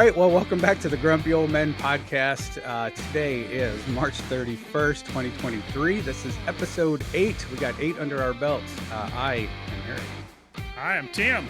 right, well, welcome back to the Grumpy Old Men podcast. Today is March 31st, 2023. This is episode 8. We got 8 under our belts. I am Eric. I am Tim.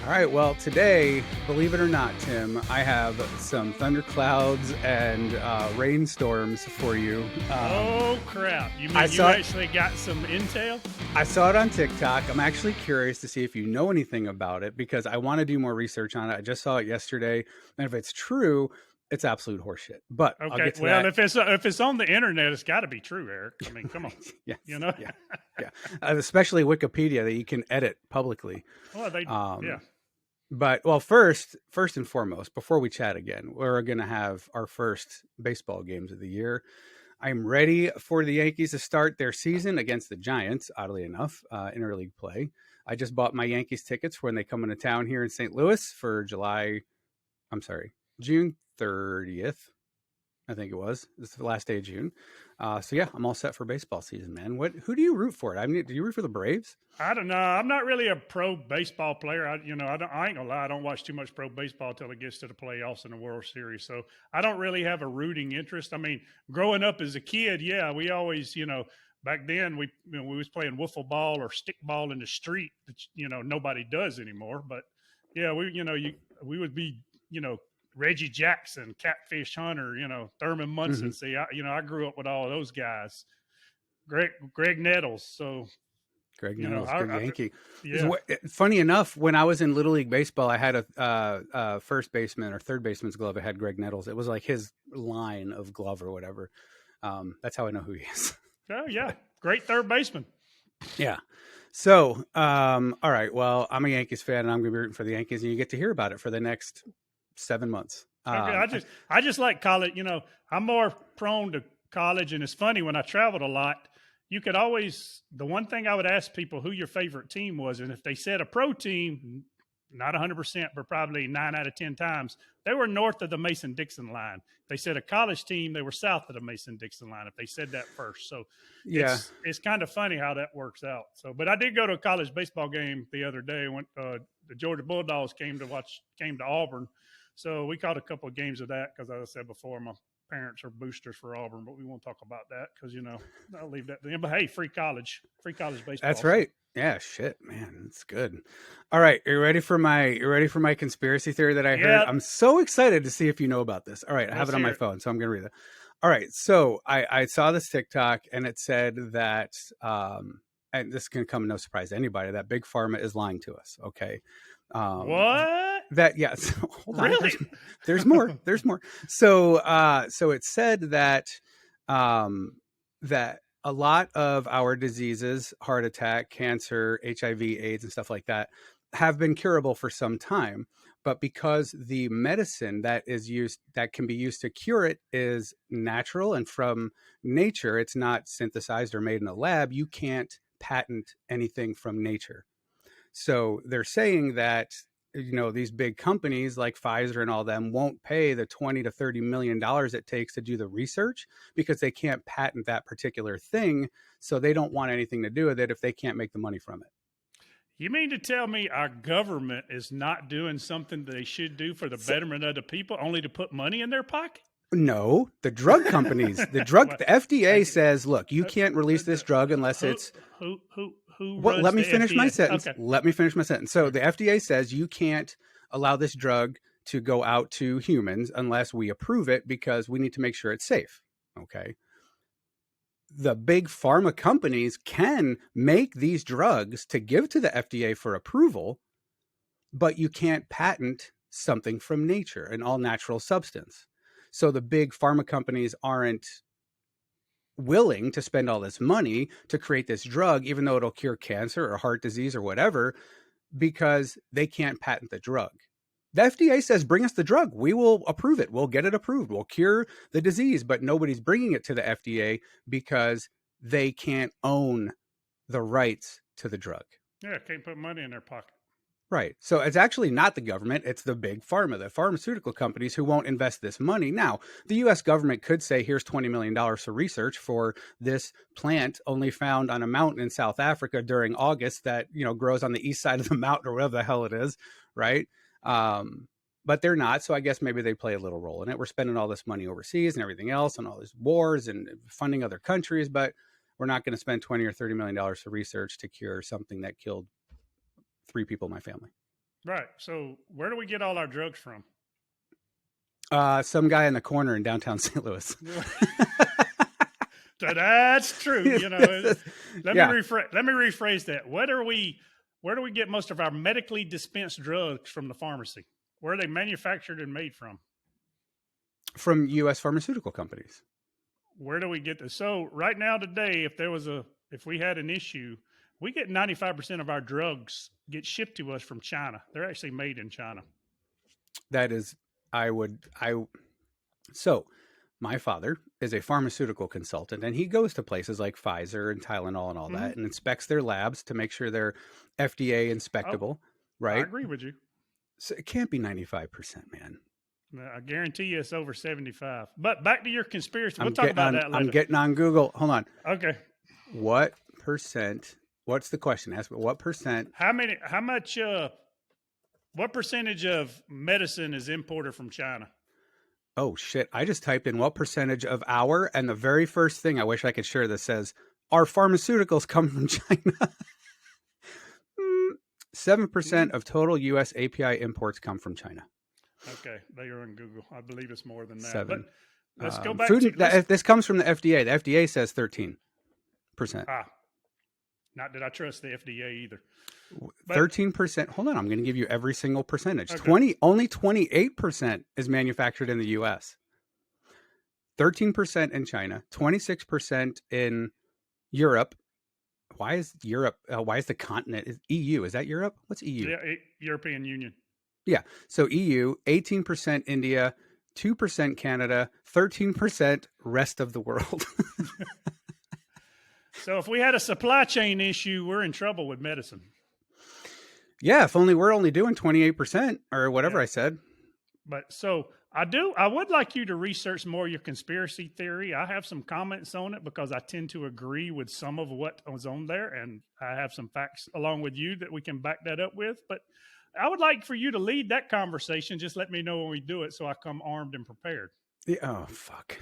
All right, well, today, believe it or not, Tim, I have some thunderclouds and rainstorms for you. Oh, crap. You mean you actually got some intel? I saw it on TikTok. I'm actually curious to see if you know anything about it because I want to do more research on it. I just saw it yesterday. And if it's true, it's absolute horseshit. But okay, I'll get to well, that. if it's on the internet, it's got to be true, Eric. I mean, come on. Yes, you know? Yeah. Especially Wikipedia that you can edit publicly. Well, yeah. But, well, first and foremost, before we chat again, we're going to have our first baseball games of the year. I'm ready for the Yankees to start their season against the Giants, oddly enough, in interleague play. I just bought my Yankees tickets for when they come into town here in St. Louis for June 30th. I think it was. It's the last day of June. So yeah, I'm all set for baseball season, man. Who do you root for? I mean, do you root for the Braves? I don't know. I'm not really a pro baseball player. I ain't gonna lie. I don't watch too much pro baseball until it gets to the playoffs and the World Series. So I don't really have a rooting interest. I mean, growing up as a kid, yeah, we always, back then we was playing wiffle ball or stick ball in the street, which, nobody does anymore. But yeah, we would be, Reggie Jackson, Catfish Hunter, Thurman Munson. Mm-hmm. I grew up with all of those guys. Greg Nettles. So Greg Nettles, good Yankee. Yeah. Funny enough, when I was in Little League Baseball, I had a first baseman or third baseman's glove. It had Greg Nettles. It was like his line of glove or whatever. That's how I know who he is. Oh, yeah. Great third baseman. Yeah. So, all right. Well, I'm a Yankees fan, and I'm going to be rooting for the Yankees, and you get to hear about it for the next 7 months. Okay, I just like college. I'm more prone to college, and it's funny when I traveled a lot. You could always, the one thing I would ask people who your favorite team was, and if they said a pro team, not 100%, but probably 9 out of 10 times, they were north of the Mason-Dixon line. If they said a college team, they were south of the Mason-Dixon line, if they said that first. So yeah, it's kind of funny how that works out. So, but I did go to a college baseball game the other day. The Georgia Bulldogs came to Auburn. So we caught a couple of games of that because, as I said before, my parents are boosters for Auburn, but we won't talk about that because, I'll leave that to them. But, hey, free college baseball. That's right. Yeah, shit, man, it's good. All right, you ready for my conspiracy theory that I heard? I'm so excited to see if you know about this. All right, I have it on my phone, so I'm going to read it. All right, so I saw this TikTok, and it said that, and this can come no surprise to anybody, that Big Pharma is lying to us, okay? What? That, yes. Hold on. Really? There's more. There's more. So it said that that a lot of our diseases, heart attack, cancer, HIV, AIDS, and stuff like that, have been curable for some time. But because the medicine that can be used to cure it is natural and from nature, it's not synthesized or made in a lab, you can't patent anything from nature. So they're saying that, these big companies like Pfizer and all them won't pay the $20 to $30 million it takes to do the research because they can't patent that particular thing. So they don't want anything to do with it if they can't make the money from it. You mean to tell me our government is not doing something they should do for the betterment of the people, only to put money in their pocket? No, the drug companies, the FDA says, look, you can't release this drug unless it's... let me finish my sentence. Okay. Let me finish my sentence. So the FDA says you can't allow this drug to go out to humans unless we approve it because we need to make sure it's safe. Okay. The big pharma companies can make these drugs to give to the FDA for approval, but you can't patent something from nature, an all natural substance. So the big pharma companies aren't willing to spend all this money to create this drug, even though it'll cure cancer or heart disease or whatever, because they can't patent the drug. The FDA says, bring us the drug. We will approve it. We'll get it approved. We'll cure the disease, but nobody's bringing it to the FDA because they can't own the rights to the drug. Yeah, can't put money in their pocket. Right. So it's actually not the government. It's the big pharma, the pharmaceutical companies who won't invest this money. Now, the U.S. government could say, here's $20 million for research for this plant only found on a mountain in South Africa during August that, grows on the east side of the mountain or whatever the hell it is. Right. but they're not. So I guess maybe they play a little role in it. We're spending all this money overseas and everything else and all these wars and funding other countries, but we're not going to spend $20 or $30 million for research to cure something that killed 3 people in my family. Right. So where do we get all our drugs from? Some guy in the corner in downtown St. Louis. That's true. You know, let me rephrase that. Where do we get most of our medically dispensed drugs from the pharmacy? Where are they manufactured and made from? From U.S. pharmaceutical companies. Where do we get this? So right now today, if we had an issue, we get 95% of our drugs get shipped to us from China. They're actually made in China. That is, so my father is a pharmaceutical consultant, and he goes to places like Pfizer and Tylenol and all that and inspects their labs to make sure they're FDA inspectable, right? I agree with you. So it can't be 95%, man. I guarantee you it's over 75. But back to your conspiracy. We'll talk about that later. I'm getting on Google. Hold on. Okay. What percent? What's the question? Ask me what percent. What percentage of medicine is imported from China? Oh, shit. I just typed in what percentage of our, and the very first thing, I wish I could share this, says, our pharmaceuticals come from China. 7% of total U.S. API imports come from China. Okay. They are on Google. I believe it's more than that. 7. But let's go back this comes from the FDA. The FDA says 13%. Not that I trust the FDA either. 13%. Hold on. I'm going to give you every single percentage. Okay. Only 28% is manufactured in the U.S. 13% in China. 26% in Europe. Why is Europe? Why is the continent? Is EU? Is that Europe? What's EU? Yeah, European Union. Yeah. So EU, 18% India, 2% Canada, 13% rest of the world. So if we had a supply chain issue, we're in trouble with medicine. Yeah, if only we're only doing 28% or whatever I said. But so I would like you to research more your conspiracy theory. I have some comments on it because I tend to agree with some of what was on there, and I have some facts along with you that we can back that up with. But I would like for you to lead that conversation. Just let me know when we do it so I come armed and prepared. Yeah, oh, fuck.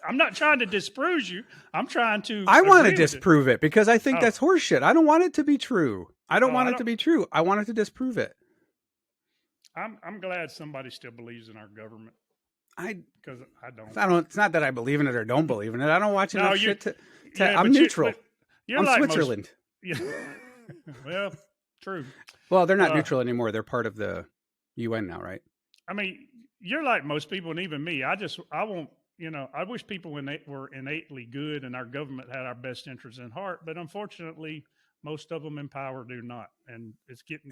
I'm not trying to disprove you. I'm trying to. I want to disprove it because I think that's horseshit. I don't want it to be true. I don't want it to be true. I want it to disprove it. I'm glad somebody still believes in our government. Because I don't. It's not that I believe in it or don't believe in it. I don't watch enough shit to I'm neutral. I'm like Switzerland. Well, true. Well, they're not neutral anymore. They're part of the UN now, right? I mean, you're like most people, and even me. I won't. I wish people were innately good and our government had our best interests in heart, but unfortunately, most of them in power do not, and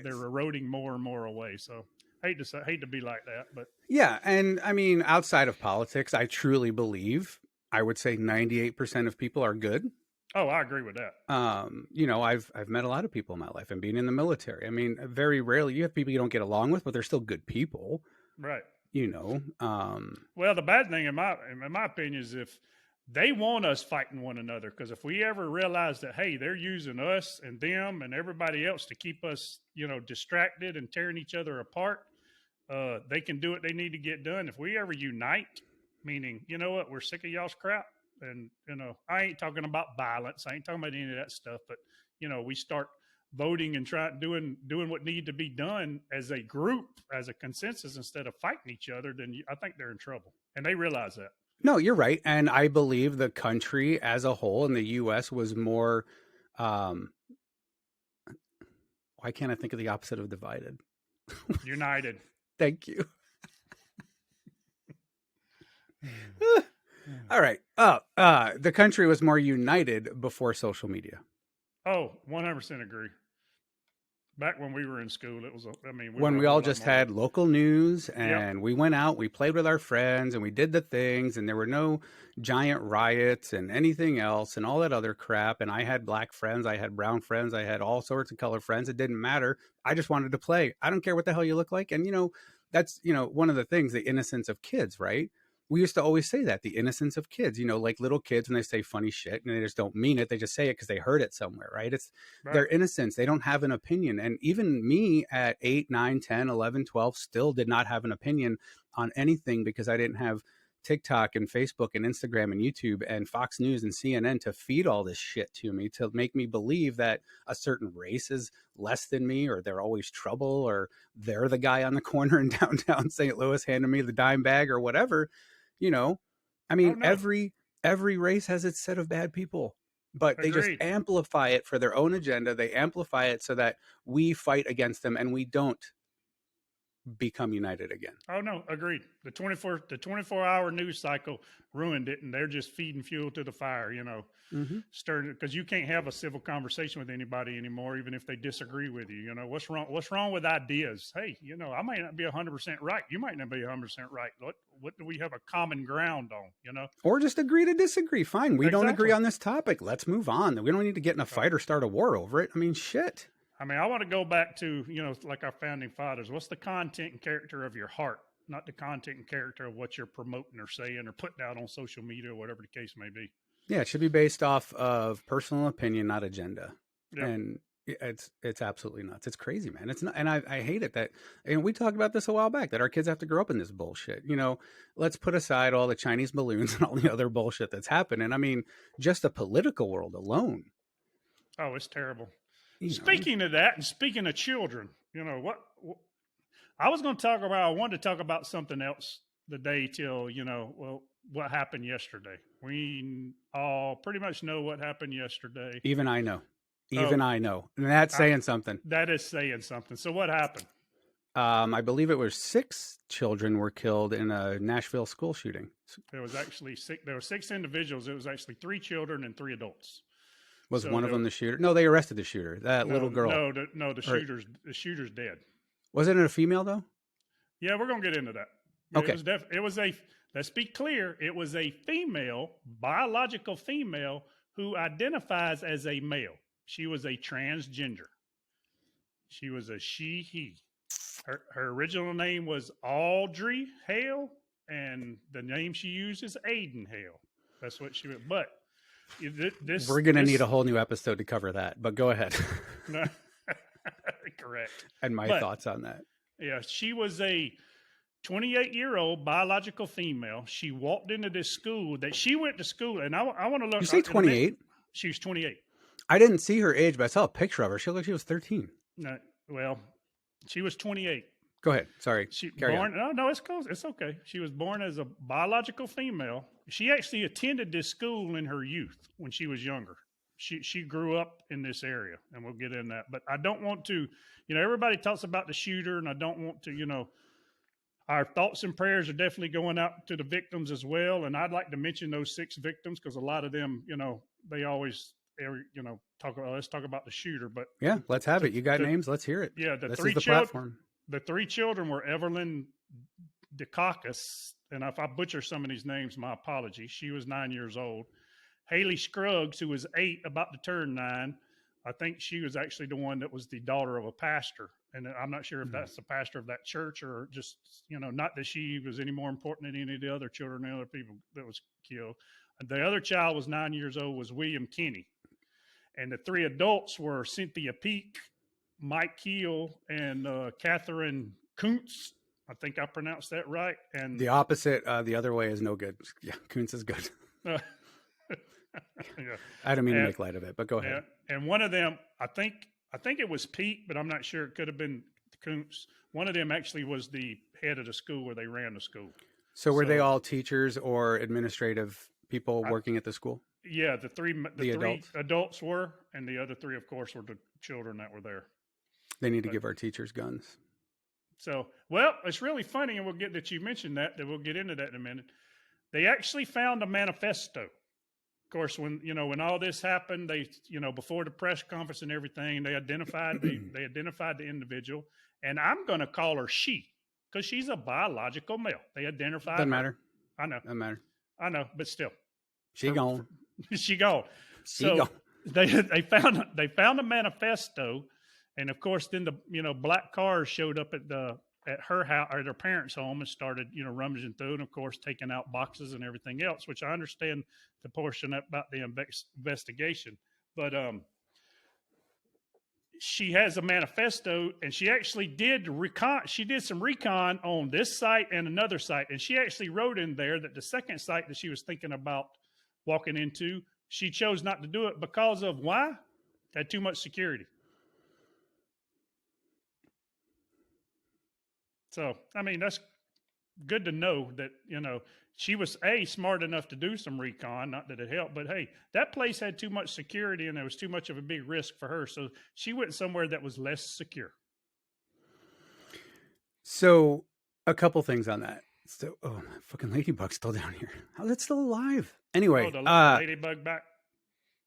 they're eroding more and more away. So, hate to be like that, but yeah, and I mean, outside of politics, I truly believe I would say 98% of people are good. Oh, I agree with that. I've met a lot of people in my life, and being in the military, I mean, very rarely you have people you don't get along with, but they're still good people, right? Well, the bad thing in my opinion is if they want us fighting one another, because if we ever realize that, hey, they're using us and them and everybody else to keep us, distracted and tearing each other apart, they can do what they need to get done. If we ever unite, meaning, you know what, we're sick of y'all's crap. And, I ain't talking about violence. I ain't talking about any of that stuff, but, we start voting and doing what needs to be done as a group, as a consensus, instead of fighting each other, then I think they're in trouble. And they realize that. No, you're right. And I believe the country as a whole in the U.S. was more, why can't I think of the opposite of divided? United. Thank you. All right. The country was more united before social media. Oh, 100% agree. Back when we were in school, it was, when we all just had local news and we went out, we played with our friends and we did the things, and there were no giant riots and anything else and all that other crap. And I had black friends, I had brown friends, I had all sorts of color friends. It didn't matter. I just wanted to play. I don't care what the hell you look like. And, that's, one of the things, the innocence of kids, right? we used to always say that, the innocence of kids, like little kids when they say funny shit and they just don't mean it. They just say it because they heard it somewhere, right? It's their innocence. They don't have an opinion. And even me at 8, 9, 10, 11, 12 still did not have an opinion on anything because I didn't have TikTok and Facebook and Instagram and YouTube and Fox News and CNN to feed all this shit to me, to make me believe that a certain race is less than me, or they're always trouble, or they're the guy on the corner in downtown St. Louis handing me the dime bag or whatever. I mean, every race has its set of bad people, but they just amplify it for their own agenda. They amplify it so that we fight against them and we don't become united again. Oh no, agreed. The 24-hour news cycle ruined it, and they're just feeding fuel to the fire, stirring it, because you can't have a civil conversation with anybody anymore, even if they disagree with you. What's wrong with ideas? Hey, I might not be 100% right. You might not be 100% right. What do we have a common ground on? Or just agree to disagree. Fine, we don't agree on this topic. Let's move on. We don't need to get in a fight or start a war over it. I mean, shit. I mean, I want to go back to, like our founding fathers. What's the content and character of your heart, not the content and character of what you're promoting or saying or putting out on social media or whatever the case may be. Yeah, it should be based off of personal opinion, not agenda. Yep. And it's absolutely nuts. It's crazy, man. It's not, and I hate it that, and we talked about this a while back, that our kids have to grow up in this bullshit. Let's put aside all the Chinese balloons and all the other bullshit that's happening. I mean, just the political world alone. Oh, it's terrible. Speaking of that, and speaking of children, what I wanted to talk about something else the day till, what happened yesterday. We all pretty much know what happened yesterday. Even I know. I know. And that's saying something. That is saying something. So what happened? I believe it was 6 children were killed in a Nashville school shooting. There was actually 6. There were 6 individuals. It was actually 3 children and 3 adults. Was one of them the shooter? No, they arrested the shooter. That little girl. No, the shooter's dead. Wasn't it a female though? Yeah, we're gonna get into that. Yeah, okay. Let's be clear. It was a female, biological female, who identifies as a male. She was a transgender. She was a she/he. Her original name was Audrey Hale, and the name she used is Aiden Hale. That's what she was. But we're going to need a whole new episode to cover that, but go ahead. Correct. And my thoughts on that. Yeah, she was a 28-year-old biological female. She walked into this school that she went to school, and I want to look. You say 28? She was 28. I didn't see her age, but I saw a picture of her. She looked like she was 13. No, well, she was 28. Go ahead. Sorry. No, it's cool. It's okay. She was born as a biological female. She actually attended this school in her youth when she was younger. She grew up in this area, and we'll get in that. But I don't want to, everybody talks about the shooter, and I don't want to, our thoughts and prayers are definitely going out to the victims as well. And I'd like to mention those 6 victims because a lot of them, they always, let's talk about the shooter. But yeah, let's have it. You got names? Let's hear it. Yeah, this is the platform. The 3 children were Evelyn Dukakis, and if I butcher some of these names, my apologies. She was 9 years old. Haley Scruggs, who was 8, about to turn 9. I think she was actually the one that was the daughter of a pastor. And I'm not sure if that's the pastor of that church or just, not that she was any more important than any of the other children and other people that was killed. The other child was 9 years old, was William Kinney. And the 3 adults were Cynthia Peak, Mike Keel, and Catherine Kuntz. I think I pronounced that right. And the opposite, the other way is no good. Yeah, Kuntz is good. Yeah. I don't mean to make light of it, but go ahead. Yeah. And one of them, I think it was Pete, but I'm not sure. It could have been Kuntz. One of them actually was the head of the school where they ran the school. So were they all teachers or administrative people working at the school? Yeah, the three adults were, and the other 3, of course, were the children that were there. They need to give our teachers guns. So, well, it's really funny, and we'll get that you mentioned that we'll get into that in a minute. They actually found a manifesto. Of course, when all this happened, they, before the press conference and everything, they identified the individual, and I'm going to call her she, because she's a biological male. They identified Doesn't matter. I know. Doesn't matter. I know, but still. She gone. She gone. So they found a manifesto. And of course, then the black cars showed up at the at her house or their parents' home and started, rummaging through and of course taking out boxes and everything else, which I understand the portion about the investigation. But she has a manifesto and she actually did recon. She did some recon on this site and another site. And she actually wrote in there that the second site that she was thinking about walking into, she chose not to do it because of why? Had too much security. So, I mean, that's good to know that, she was smart enough to do some recon, not that it helped, but hey, that place had too much security and there was too much of a big risk for her. So she went somewhere that was less secure. So a couple things on that. So, oh, my fucking ladybug's still down here. How's it still alive? Anyway, the ladybug back.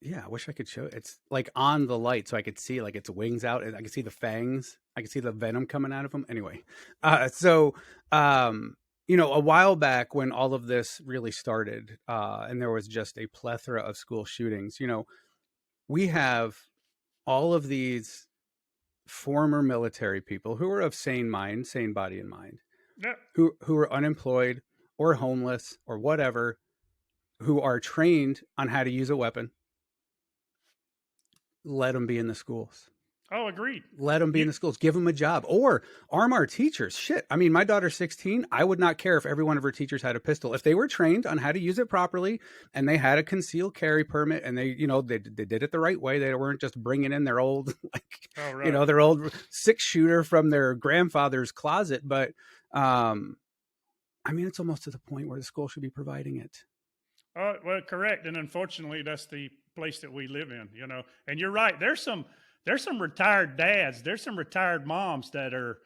Yeah, I wish I could show it. It's like on the light so I could see like its wings out and I could see the fangs. I could see the venom coming out of them. Anyway, a while back when all of this really started, and there was just a plethora of school shootings, we have all of these former military people who are of sane mind, sane body and mind, yep. who are unemployed or homeless or whatever, who are trained on how to use a weapon. Let them be in the schools. Oh, agreed. Let them be in the schools. Give them a job or arm our teachers. Shit. I mean, my daughter's 16. I would not care if every one of her teachers had a pistol. If they were trained on how to use it properly and they had a concealed carry permit and they did it the right way. They weren't just bringing in their old, their old 6-shooter from their grandfather's closet. But, I mean, it's almost to the point where the school should be providing it. Oh, well, correct. And unfortunately, that's the place that we live in, and you're right. There's some retired dads. There's some retired moms that are,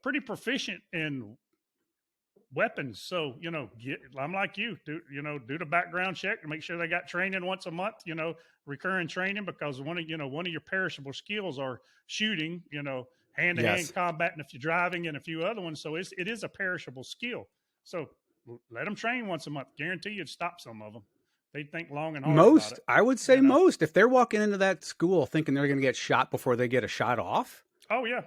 pretty proficient in weapons. So, I'm like you, do the background check and make sure they got training once a month, recurring training, because one of your perishable skills are shooting, hand-to-hand combat, and if you're driving and a few other ones. So it is a perishable skill. So let them train once a month. Guarantee you'd stop some of them. They think long and hard about it. I would say most. If they're walking into that school thinking they're going to get shot before they get a shot off. Oh, yeah.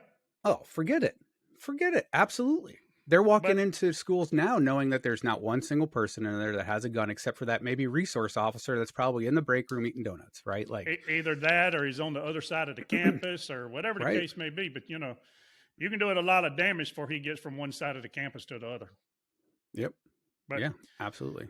Oh, forget it. Forget it. Absolutely. They're walking into schools now knowing that there's not one single person in there that has a gun except for that maybe resource officer that's probably in the break room eating donuts, right? Like either that or he's on the other side of the campus or whatever the case may be. But, you can do it a lot of damage before he gets from one side of the campus to the other. Yep. But, yeah, absolutely.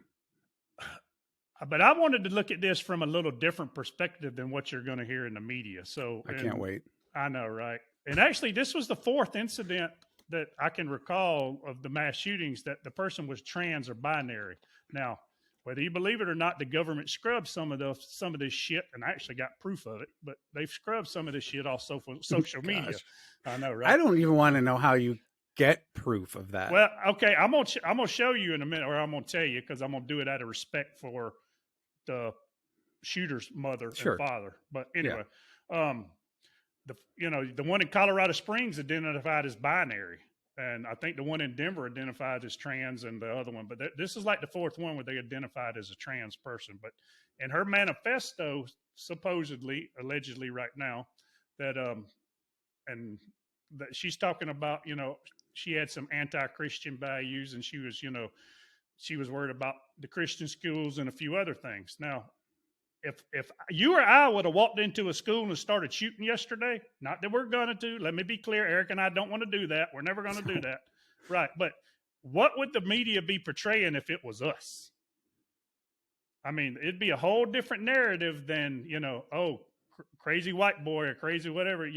But I wanted to look at this from a little different perspective than what you're going to hear in the media. So I can't wait. I know, right? And actually, this was the fourth incident that I can recall of the mass shootings that the person was trans or binary. Now, whether you believe it or not, the government scrubbed some of this shit, and I actually got proof of it. But they've scrubbed some of this shit off social media. I know, right? I don't even want to know how you get proof of that. Well, okay, I'm gonna show you in a minute, or I'm gonna tell you, because I'm gonna do it out of respect for the shooter's mother and father. But anyway, the one in Colorado Springs identified as binary, and I think the one in Denver identified as trans, and the other one. But this is like the fourth one where they identified as a trans person. But in her manifesto, supposedly, allegedly, right now, that and that she's talking about, she had some anti-Christian values, and she was worried about the Christian schools and a few other things. Now, if you or I would have walked into a school and started shooting yesterday, not that we're going to, let me be clear, Eric and I don't want to do that. We're never going to do that. Right. But what would the media be portraying if it was us? I mean, it'd be a whole different narrative than, crazy white boy or crazy whatever,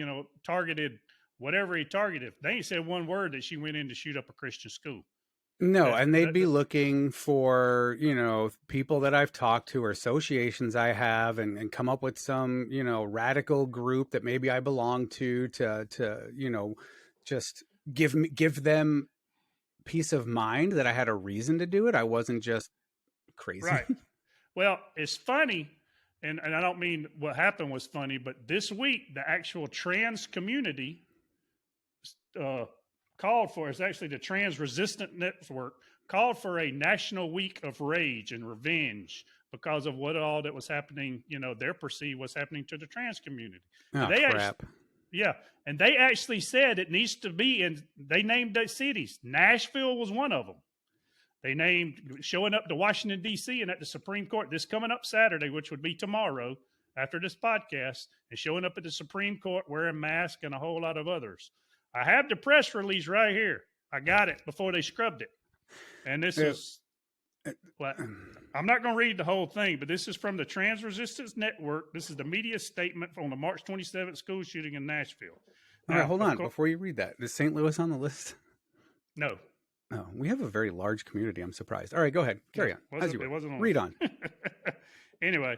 targeted whatever he targeted. They ain't said one word that she went in to shoot up a Christian school. No, and they'd be looking for, people that I've talked to or associations I have and come up with some, radical group that maybe I belong to just give them peace of mind that I had a reason to do it. I wasn't just crazy. Right. Well, it's funny, and I don't mean what happened was funny, but this week, the actual trans community called for, it's actually the Trans Resistant Network, called for a national week of rage and revenge because of what all that was happening, their perceived was happening to the trans community. Oh, crap. Yeah. And they actually said it needs to be in, they named the cities. Nashville was one of them. They named showing up to Washington, D.C. and at the Supreme Court this coming up Saturday, which would be tomorrow after this podcast, and showing up at the Supreme Court wearing masks and a whole lot of others. I have the press release right here. I got it before they scrubbed it. And this is what I'm not going to read the whole thing, but this is from the Trans Resistance Network. This is the media statement from the March 27th school shooting in Nashville. All right, hold on. Before you read that, is St. Louis on the list? No. Oh, we have a very large community. I'm surprised. All right, go ahead. Carry on. It wasn't on. Read on. Anyway,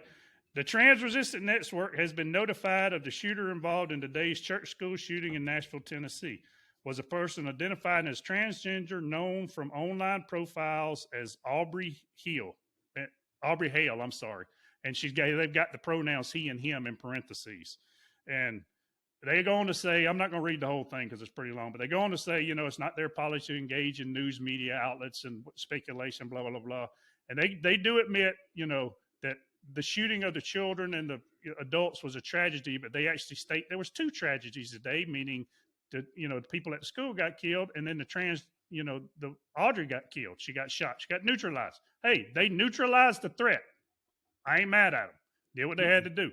the Trans Resistance Network has been notified of the shooter involved in today's church school shooting in Nashville, Tennessee. Was a person identified as transgender, known from online profiles as Aubrey Hale. I'm sorry, and they've got the pronouns he and him in parentheses, and they go on to say, I'm not going to read the whole thing because it's pretty long, but they go on to say, it's not their policy to engage in news media outlets and speculation, blah, blah, blah, blah. And they do admit, that the shooting of the children and the adults was a tragedy, but they actually state there was 2 tragedies today, meaning the people at the school got killed, and then the Audrey got killed. She got shot. She got neutralized. Hey, they neutralized the threat. I ain't mad at them. Did what they had to do.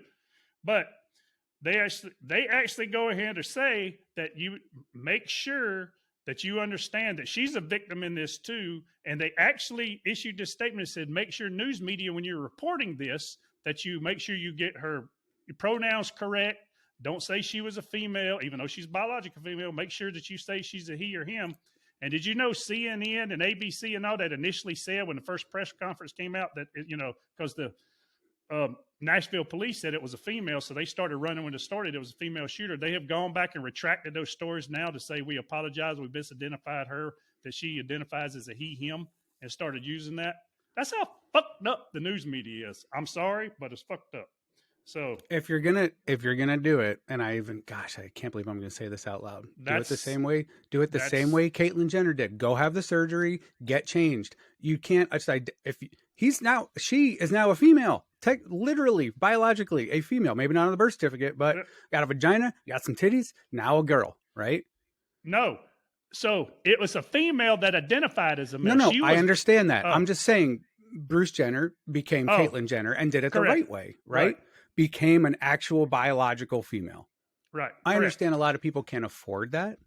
But they actually go ahead to say that you make sure that you understand that she's a victim in this too. And they actually issued this statement that said, make sure news media, when you're reporting this, that you make sure you get her pronouns correct. Don't say she was a female, even though she's biological female. Make sure that you say she's a he or him. And did you know CNN and ABC and all that initially said when the first press conference came out that, because the Nashville police said it was a female, so they started running when it started. It was a female shooter. They have gone back and retracted those stories now to say we apologize. We misidentified her, that she identifies as a he, him, and started using that. That's how fucked up the news media is. I'm sorry, but it's fucked up. So if you're gonna do it, and I can't believe I'm gonna say this out loud. Do it the same way. Do it the same way Caitlyn Jenner did. Go have the surgery, get changed. You can't. She is now a female. Literally, biologically, a female. Maybe not on the birth certificate, but got a vagina, got some titties. Now a girl, right? No. So it was a female that identified as a male. No, I understand that. I'm just saying Bruce Jenner became Caitlyn Jenner and did it the right way, right? Became an actual biological female. Right. I understand a lot of people can't afford that,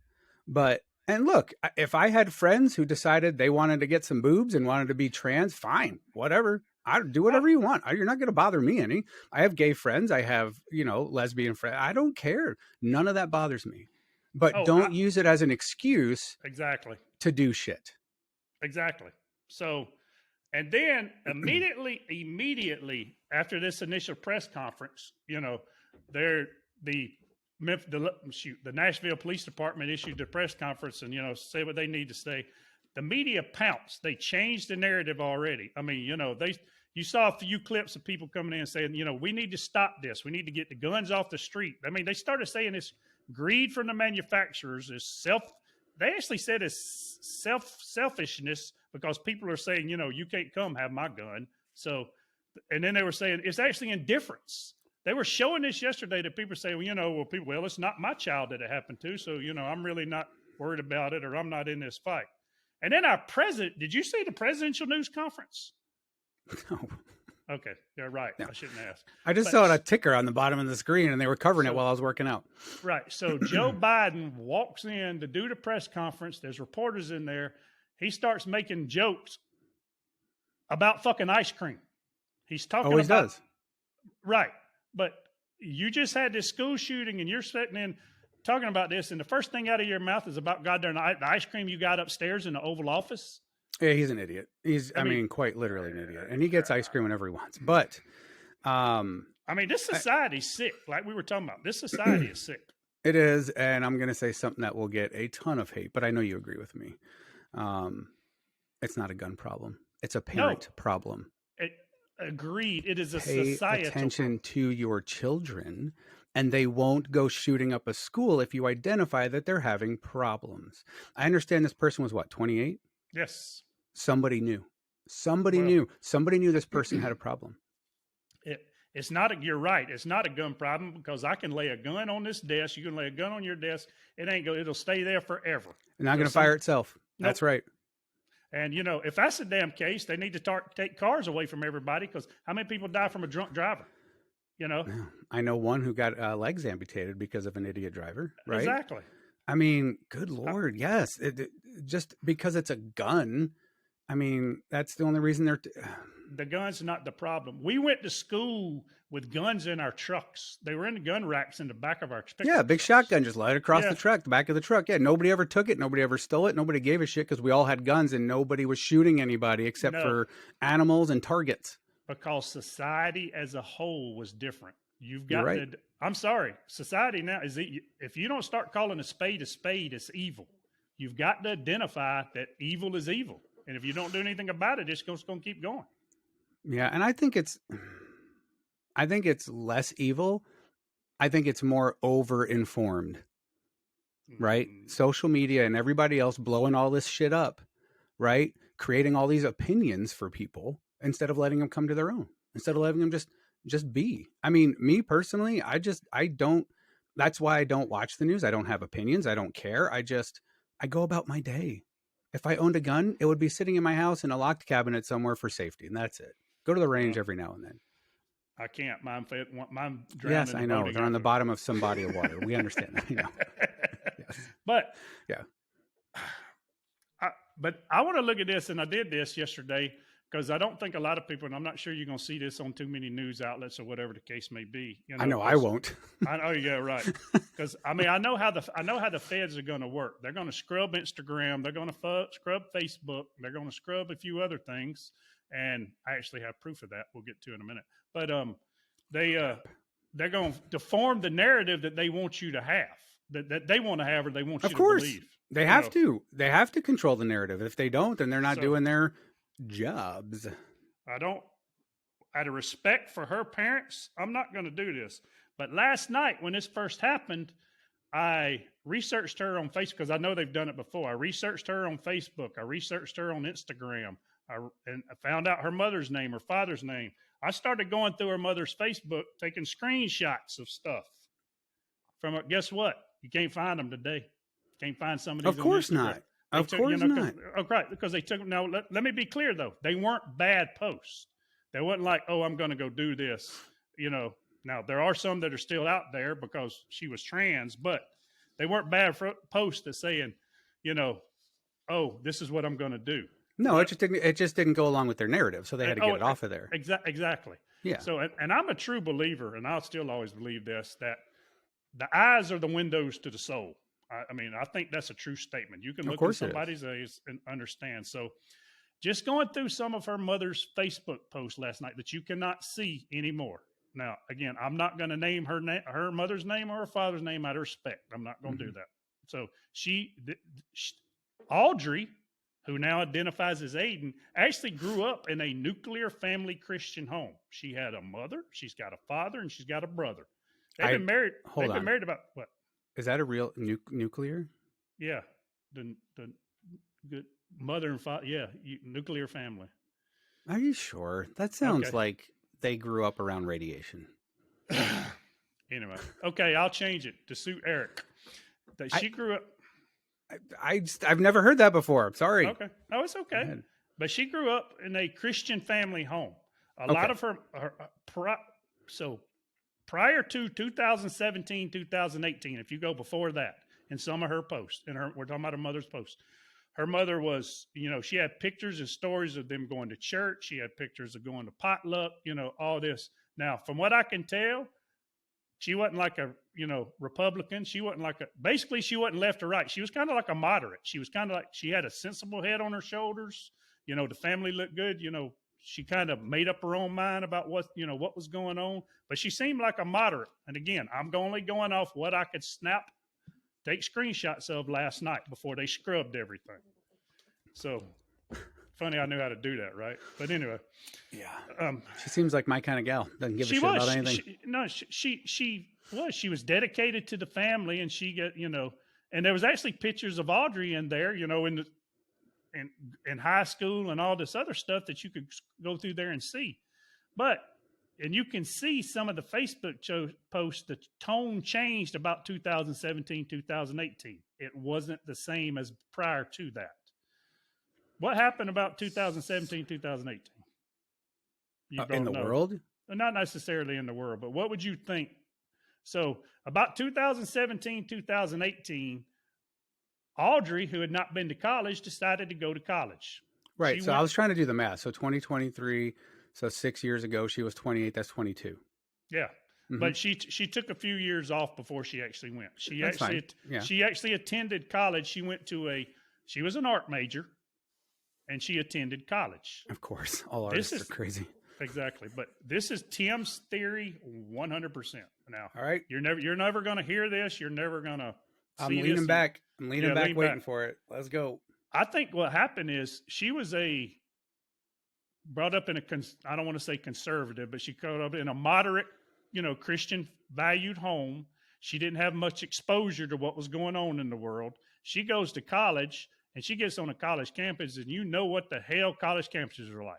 and look, if I had friends who decided they wanted to get some boobs and wanted to be trans, fine, whatever. I do whatever you want. You're not going to bother me any. I have gay friends. I have, lesbian friends. I don't care. None of that bothers me. But don't use it as an excuse to do shit. Exactly. So, and then immediately after this initial press conference, the Nashville Police Department issued the press conference and, say what they need to say. The media pounced. They changed the narrative already. I mean, you saw a few clips of people coming in and saying, we need to stop this. We need to get the guns off the street. I mean, they started saying this greed from the manufacturers is they actually said it's selfishness because people are saying, you can't come have my gun. So, and then they were saying it's actually indifference. They were showing this yesterday that people say, well, it's not my child that it happened to. So, I'm really not worried about it, or I'm not in this fight. And then our president, did you see the presidential news conference? No. Okay. You're right. No. I shouldn't ask. I just saw a ticker on the bottom of the screen and they were covering it while I was working out. Right. So Joe Biden walks in to do the press conference. There's reporters in there. He starts making jokes about fucking ice cream. He's talking Always about. Does. Right. But you just had this school shooting and you're sitting in talking about this. And the first thing out of your mouth is about goddamn the ice cream you got upstairs in the Oval Office. Yeah, he's an idiot. I mean, quite literally an idiot. And he gets ice cream whenever he wants. But, this society's sick. Like we were talking about, this society is sick. It is. And I'm going to say something that will get a ton of hate, but I know you agree with me. It's not a gun problem. It's a parent problem. Agreed. It is a Pay societal attention to your children, and they won't go shooting up a school if you identify that they're having problems. I understand this person was 28? Yes. Somebody knew. Somebody knew this person had a problem. It's not you're right. It's not a gun problem because I can lay a gun on this desk. You can lay a gun on your desk. It'll stay there forever. It's not going to fire itself. Nope. That's right. And, if that's the damn case, they need to take cars away from everybody because how many people die from a drunk driver? I know one who got legs amputated because of an idiot driver, right? Exactly. I mean, good Lord, yes. Just because it's a gun, I mean, that's the only reason the gun's not the problem. We went to school with guns in our trucks. They were in the gun racks in the back of our trucks. Yeah, big shotgun just laid across the truck, the back of the truck. Yeah, nobody ever took it. Nobody ever stole it. Nobody gave a shit because we all had guns and nobody was shooting anybody except for animals and targets. Because society as a whole was different. You've got to, I'm sorry, society now if you don't start calling a spade, it's evil. You've got to identify that evil is evil. And if you don't do anything about it, it's just going to keep going. Yeah. And I think it's less evil. I think it's more over-informed, right? Social media and everybody else blowing all this shit up, right? Creating all these opinions for people instead of letting them come to their own, instead of letting them just be. I mean, me personally, that's why I don't watch the news. I don't have opinions. I don't care. I go about my day. If I owned a gun, it would be sitting in my house in a locked cabinet somewhere for safety. And that's it. Go to the range every now and then. I can't. Mine drowned. Yes, I know. They're on the bottom of some body of water. We understand that. Yes. But yeah. But I want to look at this, and I did this yesterday because I don't think a lot of people, and I'm not sure you're going to see this on too many news outlets or whatever the case may be. I know I won't. Yeah, right. Because I know how the feds are going to work. They're going to scrub Instagram. They're going to scrub Facebook. They're going to scrub a few other things. And I actually have proof of that. We'll get to in a minute. But they're going to form the narrative that they want you to have, that they want to have, or they want you to believe. They have to. They have to control the narrative. If they don't, then they're not doing their jobs. Out of respect for her parents, I'm not going to do this. But last night when this first happened, I researched her on Facebook because I know they've done it before. I researched her on Facebook. I researched her on Instagram. And I found out her mother's name, her father's name. I started going through her mother's Facebook, taking screenshots of stuff from it. Guess what? You can't find them today. Can't find some of these. Of course not. Of course not. Right, because they took. Now, let me be clear though. They weren't bad posts. They wasn't like, oh, I'm going to go do this. Now there are some that are still out there because she was trans, but they weren't bad posts that saying, oh, this is what I'm going to do. No, it just didn't go along with their narrative, so they had to get it off of there. Exactly. Yeah. So, and I'm a true believer, and I'll still always believe this, that the eyes are the windows to the soul. I mean, I think that's a true statement. You can look at somebody's eyes and understand. So, just going through some of her mother's Facebook posts last night that you cannot see anymore. Now, again, I'm not going to name her mother's name or her father's name out of respect. I'm not going to do that. So, Audrey, who now identifies as Aiden, actually grew up in a nuclear family Christian home. She had a mother, she's got a father, and she's got a brother. They've been married. They've been married about what? Is that a real nuclear? Yeah, the good mother and father. Yeah, nuclear family. Are you sure? That sounds like they grew up around radiation. Anyway, okay, I'll change it to suit Eric. She grew up. I've never heard that before. I'm sorry. Okay. No, it's okay. But she grew up in a Christian family home. A lot of her prior to 2017, 2018, if you go before that, in some of her posts, we're talking about her mother's posts. Her mother was, she had pictures and stories of them going to church. She had pictures of going to potluck, all this. Now, from what I can tell, she wasn't like a, Republican. She wasn't basically she wasn't left or right. She was kind of like a moderate. She was kind of like, she had a sensible head on her shoulders. The family looked good. She kind of made up her own mind about what was going on, but she seemed like a moderate. And again, I'm only going off what I could take screenshots of last night before they scrubbed everything. So funny, I knew how to do that, right? But anyway, yeah. She seems like my kind of gal. Doesn't give a shit about anything. She was dedicated to the family, and she got and there was actually pictures of Audrey in there, in high school and all this other stuff that you could go through there and see. But and you can see some of the Facebook posts, the tone changed about 2017, 2018. It wasn't the same as prior to that. What happened about 2017, 2018? You don't in the know. world? Not necessarily in the world, but what would you think? So about 2017, 2018, Audrey, who had not been to college, decided to go to college. Right. So I was trying to do the math. So 2023, so 6 years ago, she was 28. That's 22. Yeah. But she took a few years off before she actually went. She She actually attended college. She was an art major, and she attended college. Of course, all artists are crazy. Exactly. But this is Tim's theory 100%. Now, all right. You're never going to hear this. You're never going to I'm leaning back, waiting for it. Let's go. I think what happened is she was brought up in I don't want to say conservative, but she grew up in a moderate, Christian valued home. She didn't have much exposure to what was going on in the world. She goes to college and she gets on a college campus, and you know what the hell college campuses are like.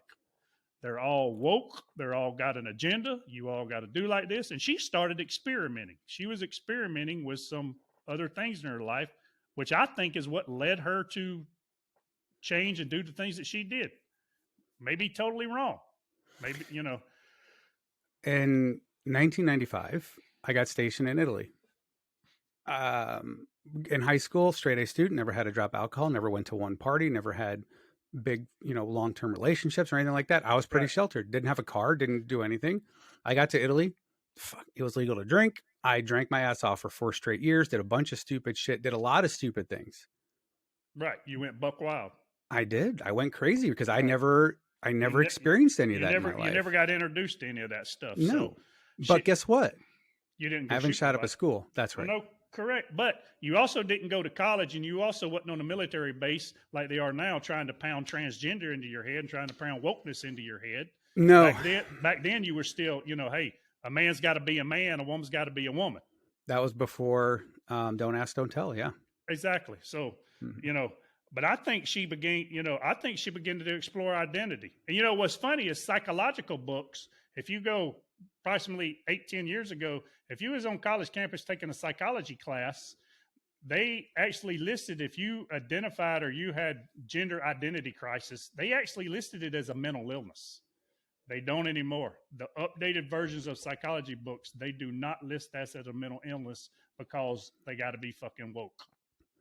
They're all woke. They're all got an agenda. You all got to do like this. And she started experimenting. She was experimenting with some other things in her life, which I think is what led her to change and do the things that she did. Maybe totally wrong. Maybe, In 1995, I got stationed in Italy. In high school, straight A student, never had to drop alcohol, never went to one party, never had big, long-term relationships or anything like that. I was pretty sheltered. Didn't have a car, didn't do anything. I got to Italy. It was legal to drink. I drank my ass off for 4 straight years, did a bunch of stupid shit, did a lot of stupid things. Right. You went buck wild. I did. I went crazy because I never experienced any of that in my life. You never got introduced to any of that stuff. No. But guess what? You didn't. I haven't shot up a school. That's right. Well, no, correct. But you also didn't go to college, and you also wasn't on a military base like they are now, trying to pound transgender into your head and trying to pound wokeness into your head. No. Back then you were still, hey, a man's got to be a man, a woman's got to be a woman. That was before Don't Ask, Don't Tell. Yeah. Exactly. So, but I think she began to explore identity. And what's funny is psychological books. If you go approximately 8-10 years ago, if you was on college campus taking a psychology class, they actually listed, if you identified or you had gender identity crisis, they actually listed it as a mental illness. They don't anymore. The updated versions of psychology books, they do not list that as a mental illness because they got to be fucking woke.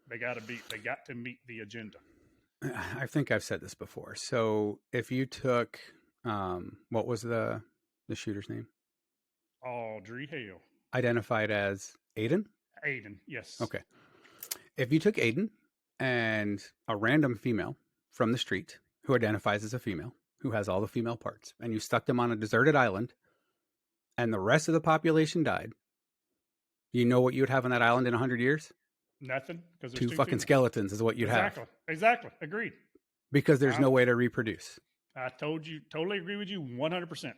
They got to meet the agenda. I think I've said this before. So if you took, what was the shooter's name? Audrey Hale. Identified as Aiden? Aiden, yes. Okay. If you took Aiden and a random female from the street who identifies as a female, who has all the female parts, and you stuck them on a deserted island, and the rest of the population died, you know what you would have on that island in 100 years? Nothing. Because two fucking skeletons is what you'd have. Exactly. Agreed. Because there's no way to reproduce. I totally agree with you 100%.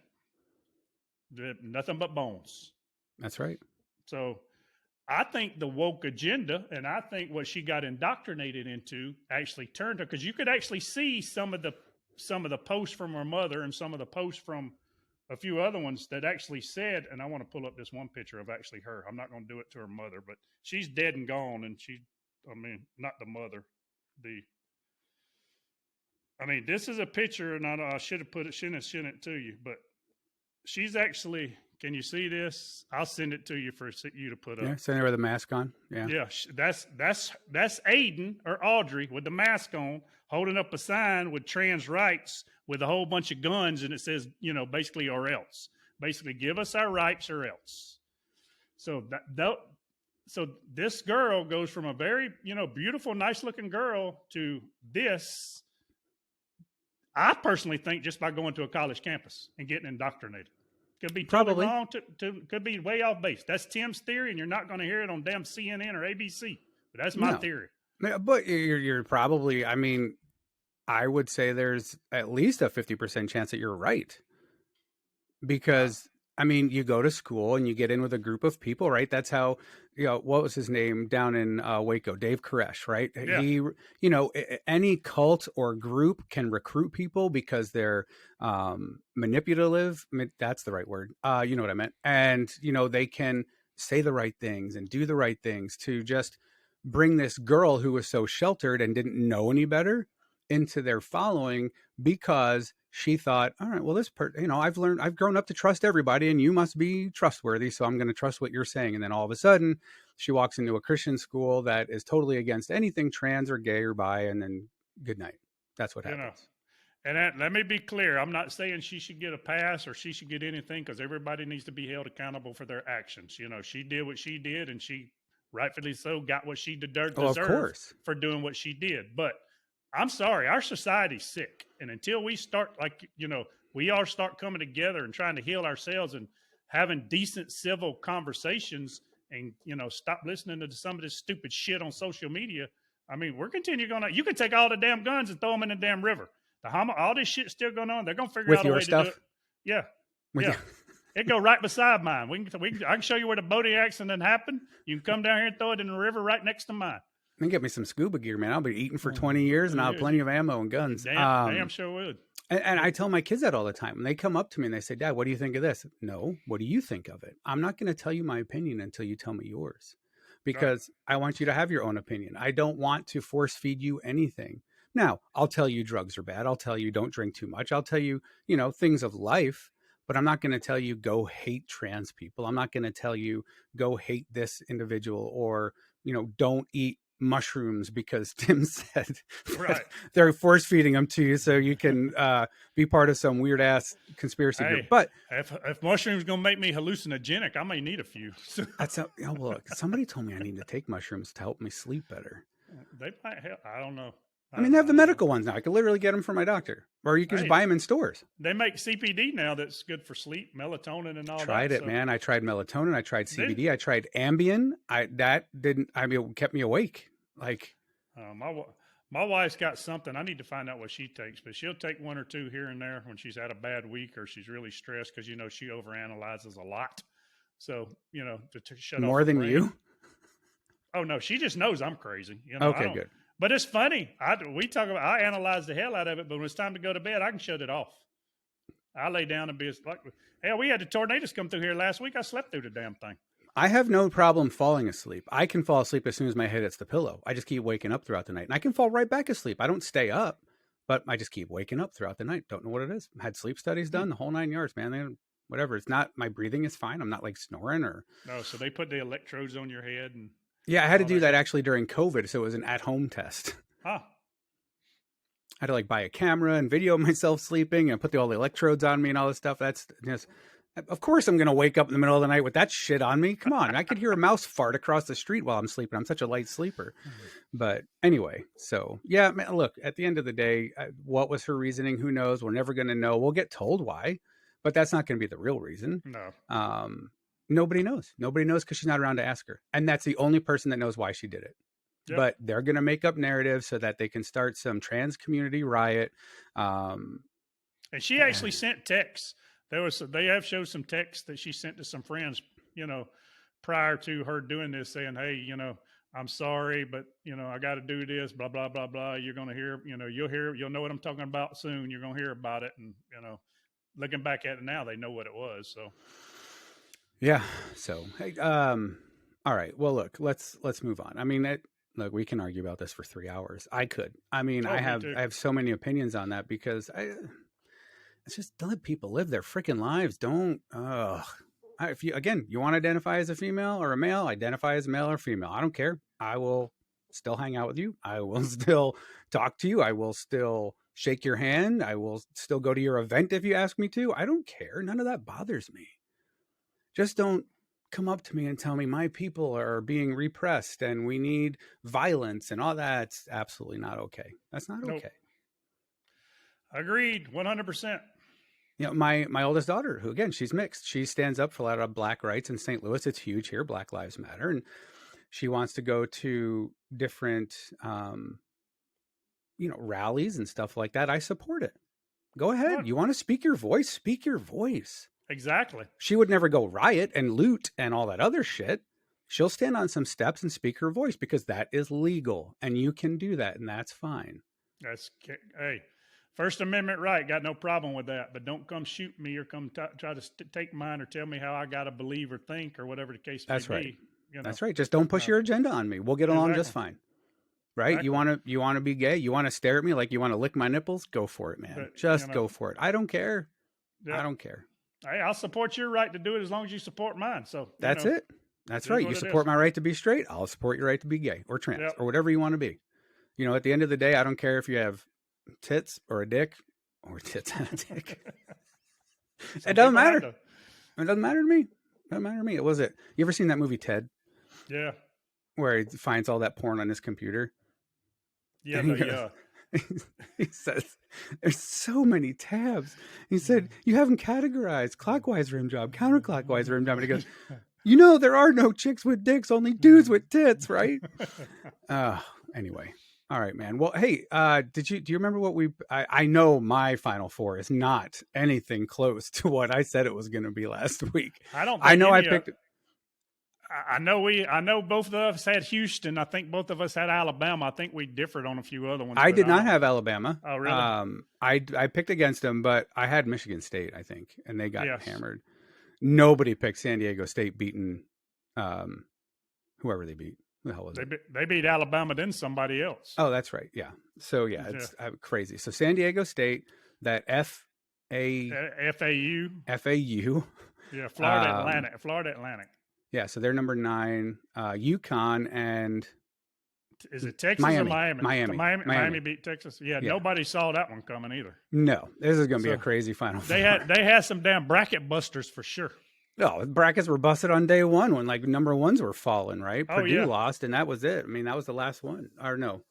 Nothing but bones. That's right. So I think the woke agenda, and I think what she got indoctrinated into, actually turned her, because you could actually see some of the posts from her mother and some of the posts from a few other ones that actually said, and I want to pull up this one picture of actually her. I'm not going to do it to her mother, but she's dead and gone, and not the mother. This is a picture, and I should have shouldn't have sent it to you, but she's actually, can you see this? I'll send it to you for you to put up. Yeah, send her with a mask on. Yeah. Yeah, that's Aiden or Audrey with the mask on, holding up a sign with trans rights with a whole bunch of guns, and it says, basically, or else. Basically, give us our rights or else. So so this girl goes from a very, beautiful, nice-looking girl to this. I personally think just by going to a college campus and getting indoctrinated. Could be totally wrong, could be way off base. That's Tim's theory, and you're not going to hear it on damn CNN or ABC. But that's my theory. But you're probably, I would say there's at least a 50% chance that you're right. Because I mean, you go to school and you get in with a group of people, right? That's how, what was his name down in Waco? Dave Koresh, right? Yeah. Any cult or group can recruit people because they're manipulative. That's the right word. You know what I meant. And, they can say the right things and do the right things to just bring this girl who was so sheltered and didn't know any better into their following because she thought, all right, well, I've grown up to trust everybody and you must be trustworthy. So I'm going to trust what you're saying. And then all of a sudden she walks into a Christian school that is totally against anything trans or gay or bi. And then good night. That's what happens. And let me be clear. I'm not saying she should get a pass or she should get anything, because everybody needs to be held accountable for their actions. She did what she did, and she rightfully so got what she deserved for doing what she did. But I'm sorry, our society's sick. And until we start, we all start coming together and trying to heal ourselves and having decent civil conversations and, stop listening to some of this stupid shit on social media. I mean, we're continuing going on. You can take all the damn guns and throw them in the damn river. All this shit's still going on. They're going to figure out a way to do it. Yeah. Yeah. It go right beside mine. I can show you where the boating accident happened. You can come down here and throw it in the river right next to mine. You can get me some scuba gear, man. I'll be eating for 20 years and I'll have plenty of ammo and guns. Damn sure would. And I tell my kids that all the time. When they come up to me and they say, Dad, what do you think of this? No, what do you think of it? I'm not going to tell you my opinion until you tell me yours, because I want you to have your own opinion. I don't want to force feed you anything. Now, I'll tell you drugs are bad. I'll tell you don't drink too much. I'll tell you, things of life, but I'm not going to tell you go hate trans people. I'm not going to tell you go hate this individual or, don't eat mushrooms because Tim said they're force feeding them to you so you can be part of some weird ass conspiracy group. But if mushrooms going to make me hallucinogenic, I may need a few. Look, somebody told me I need to take mushrooms to help me sleep better. They might help. I don't know. I mean, they have the medical ones now. I could literally get them from my doctor, or you can just buy them in stores. They make CBD now that's good for sleep, melatonin, and all that. Tried it, man. I tried melatonin. I tried CBD. I tried Ambien. It kept me awake. Like, my wife's got something. I need to find out what she takes, but she'll take one or two here and there when she's had a bad week or she's really stressed because she overanalyzes a lot. So to shut more off than brain. You. Oh no, she just knows I'm crazy. Okay, good. But it's funny. I analyze the hell out of it, but when it's time to go to bed, I can shut it off. I lay down and be like, hell, we had the tornadoes come through here last week. I slept through the damn thing. I have no problem falling asleep. I can fall asleep as soon as my head hits the pillow. I just keep waking up throughout the night, and I can fall right back asleep. I don't stay up, but I just keep waking up throughout the night. Don't know what it is. Had sleep studies done, the whole 9 yards, man. Whatever. It's not, my breathing is fine. I'm not like snoring or. No, so they put the electrodes on your head and. Yeah, I had to do that actually during COVID, so it was an at-home test. Huh. I had to buy a camera and video myself sleeping and put all the electrodes on me and all this stuff. That's just, of course I'm going to wake up in the middle of the night with that shit on me. Come on. I could hear a mouse fart across the street while I'm sleeping. I'm such a light sleeper. But anyway, so yeah, man, look, at the end of the day, what was her reasoning? Who knows? We're never going to know. We'll get told why, but that's not going to be the real reason. No. Nobody knows. Nobody knows because she's not around to ask her. And that's the only person that knows why she did it. Yep. But they're going to make up narratives so that they can start some trans community riot. And she actually sent texts. They have showed some texts that she sent to some friends, prior to her doing this, saying, hey, I'm sorry, but, I got to do this, blah, blah, blah, blah. You're going to hear, you'll know what I'm talking about soon. You're going to hear about it. And, looking back at it now, they know what it was. So. Yeah. So, hey, all right. Well, look, let's move on. I mean, look, we can argue about this for 3 hours. I could. I mean, I have so many opinions on that because it's just let people live their freaking lives. Don't. If you want to identify as a female or a male, identify as male or female. I don't care. I will still hang out with you. I will still talk to you. I will still shake your hand. I will still go to your event if you ask me to. I don't care. None of that bothers me. Just don't come up to me and tell me my people are being repressed and we need violence and all that's absolutely not okay. That's not okay. Agreed. 100%. My oldest daughter, who again, she's mixed. She stands up for a lot of black rights in St. Louis. It's huge here. Black Lives Matter. And she wants to go to different, rallies and stuff like that. I support it. Go ahead. You want to speak your voice? Speak your voice. Exactly. She would never go riot and loot and all that other shit. She'll stand on some steps and speak her voice because that is legal and you can do that and that's fine. Hey, First Amendment right. Got no problem with that. But don't come shoot me or come try to take mine or tell me how I got to believe or think or whatever the case may That's right. be. You know? That's right. Just don't push your agenda on me. We'll get along just fine. Right? Exactly. You want to be gay? You want to stare at me like you want to lick my nipples? Go for it, man. But, just go for it. I don't care. Yeah. I don't care. Hey, I'll support your right to do it as long as you support mine. So that's it. That's right. You support my right to be straight. I'll support your right to be gay or trans or whatever you want to be. You know, at the end of the day, I don't care if you have tits or a dick or tits and a dick. It doesn't matter. It doesn't matter to me. It doesn't matter to me. It was it. You ever seen that movie Ted? Yeah. Where he finds all that porn on his computer. Yeah, he says, there's so many tabs. He said, you haven't categorized clockwise rim job, counterclockwise rim job. And he goes, you know, there are no chicks with dicks, only dudes with tits, right? Anyway. All right, man. Well, hey, do you remember what I know my Final Four is not anything close to what I said it was going to be last week. I know both of us had Houston. I think both of us had Alabama. I think we differed on a few other ones. I did not have Alabama. Oh, really? I picked against them, but I had Michigan State, I think, and they got hammered. Nobody picked San Diego State beating whoever they beat. Who the hell was it? They beat Alabama, then somebody else. Oh, that's right. Yeah. So, it's crazy. So, San Diego State, that FAU. Yeah, Florida Atlantic. Yeah, so they're number 9. UConn and is it Texas or Miami? Miami beat Texas. Yeah, nobody saw that one coming either. No, this is going to be a crazy Final Four. They had some damn bracket busters for sure. No, brackets were busted on day one when like number ones were falling, right? Purdue lost, and that was it. I mean, that was the last one. Or no,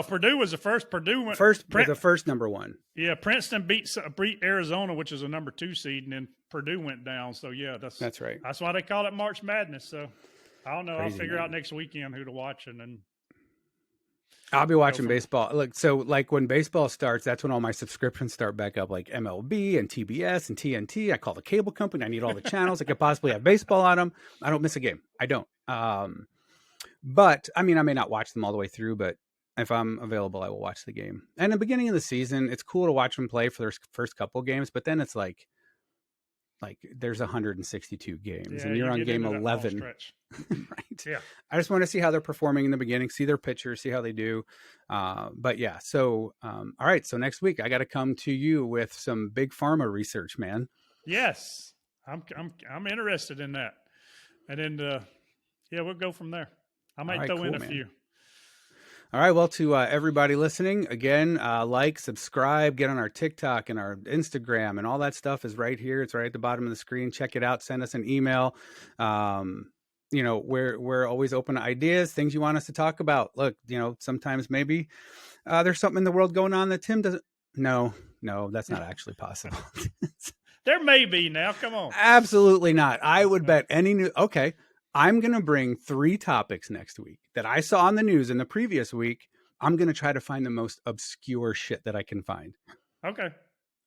Purdue was the first. Purdue went the first number one. Yeah, Princeton beat Arizona, which is a number 2 seed, and then Purdue went down. So that's right. That's why they call it March Madness. So I don't know. Crazy, I'll figure out next weekend who to watch, and then I'll be watching baseball. Look, so like when baseball starts, that's when all my subscriptions start back up, like MLB and TBS and TNT. I call the cable company. I need all the channels that could possibly have baseball on them. I don't miss a game. I don't. But I mean, I may not watch them all the way through, but if I'm available, I will watch the game. And the beginning of the season, it's cool to watch them play for their first couple of games, but then it's like there's 162 games and you're on game 11. Right. Yeah. I just want to see how they're performing in the beginning, see their pitchers, see how they do. But yeah. So, all right. So next week I got to come to you with some big pharma research, man. Yes. I'm interested in that. And then, we'll go from there. I might throw in a few. All right. Well, to everybody listening, again, like, subscribe, get on our TikTok and our Instagram, and all that stuff is right here. It's right at the bottom of the screen. Check it out. Send us an email. We're always open to ideas, things you want us to talk about. Look, sometimes maybe there's something in the world going on that Tim doesn't. No, that's not actually possible. There may be now. Come on. Absolutely not. I would bet any new. Okay. I'm going to bring 3 topics next week that I saw on the news in the previous week. I'm going to try to find the most obscure shit that I can find. Okay.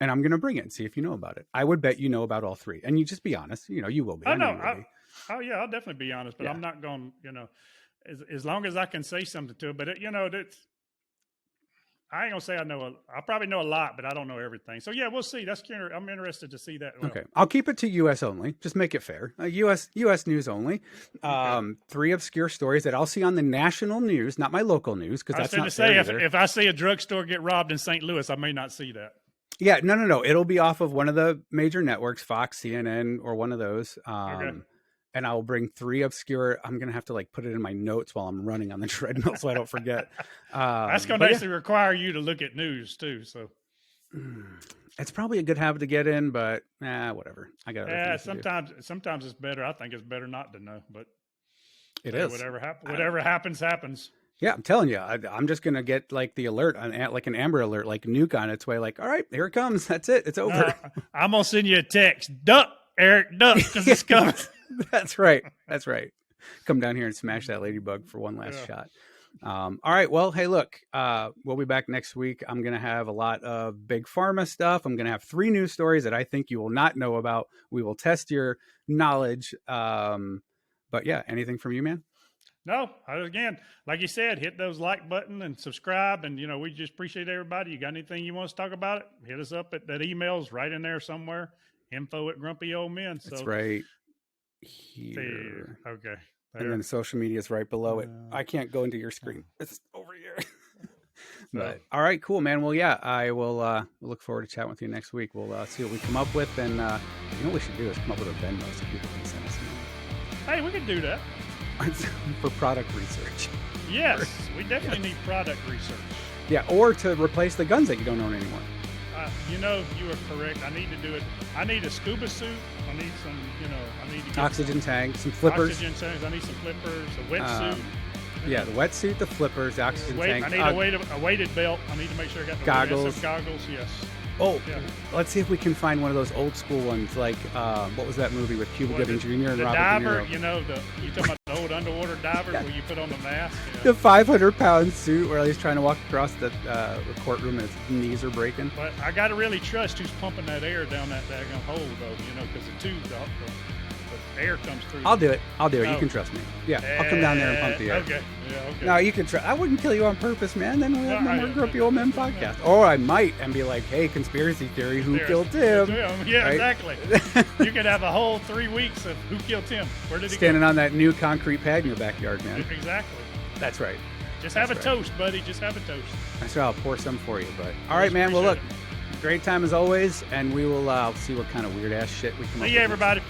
And I'm going to bring it and see if you know about it. I would bet you know about all 3. And you just be honest. You will be. I know. I'll definitely be honest, but I'm not going, as long as I can say something to it. But, I ain't gonna say I probably know a lot, but I don't know everything. So we'll see. I'm interested to see that. Okay, I'll keep it to U.S. only. Just make it fair. U.S. news only. Okay. 3 obscure stories that I'll see on the national news, not my local news, because that's not fair either. If I see a drugstore get robbed in St. Louis, I may not see that. Yeah, no. It'll be off of one of the major networks, Fox, CNN, or one of those. Okay. And I'll bring 3 obscure. I'm going to have to put it in my notes while I'm running on the treadmill so I don't forget. That's going to actually require you to look at news too. So it's probably a good habit to get in, but whatever. I got it. Sometimes it's better. I think it's better not to know, but it is. Whatever happens, happens. Yeah, I'm telling you, I'm just going to get the alert, like an Amber Alert, like a nuke on its way. Like, all right, here it comes. That's it. It's over. I'm going to send you a text. Duck, Eric, duck, because it's coming. That's right. Come down here and smash that ladybug for one last shot. All right. Well, hey, look, we'll be back next week. I'm going to have a lot of big pharma stuff. I'm going to have 3 news stories that I think you will not know about. We will test your knowledge. But yeah, anything from you, man? No, again, like you said, hit those like button and subscribe. And, we just appreciate everybody. You got anything you want us to talk about it? Hit us up at that email's right in there somewhere. info@grumpyoldmen. So it's right here. Okay. There. And then social media is right below it. I can't go into your screen. It's over here. But all right, cool, man. Well, yeah, I will look forward to chatting with you next week. We'll see what we come up with. And what we should do is come up with a Venmo so people can send us money. Hey, we could do that. For product research. Yes, we definitely need product research. Yeah, or to replace the guns that you don't own anymore. You are correct. I need to do it. I need a scuba suit. I need some, I need to get oxygen tanks, some flippers. Oxygen tanks. I need some flippers, a wetsuit. Yeah, the wetsuit, the flippers, the oxygen tank. I need a weighted belt. I need to make sure I got the goggles. Goggles, yes. Oh, yeah. Let's see if we can find one of those old school ones, like what was that movie with Cuba Gooding Jr. and Robert diver, De Niro? You talking about the old underwater divers where you put on the mask? The 500-pound suit where he's trying to walk across the courtroom and his knees are breaking. But I got to really trust who's pumping that air down that daggone hole, though, because the tube, the air comes through. I'll do it. You can trust me. Yeah, I'll come down there and pump the air. Okay. Yeah, okay. No, you can trust. I wouldn't kill you on purpose, man. Then we'll have no more Grumpy Old Men podcast. Or I might and be like, hey, conspiracy theory, who killed Tim? Yeah, right? Exactly. You could have a whole 3 weeks of who killed Tim. Where did he Standing on that new concrete pad in your backyard, man. Exactly. That's right. Just have a toast, buddy. Just have a toast. That's right. I'll pour some for you. But all right, man. Well, look, great time as always, and we will see what kind of weird ass shit we come up with. See you, everybody.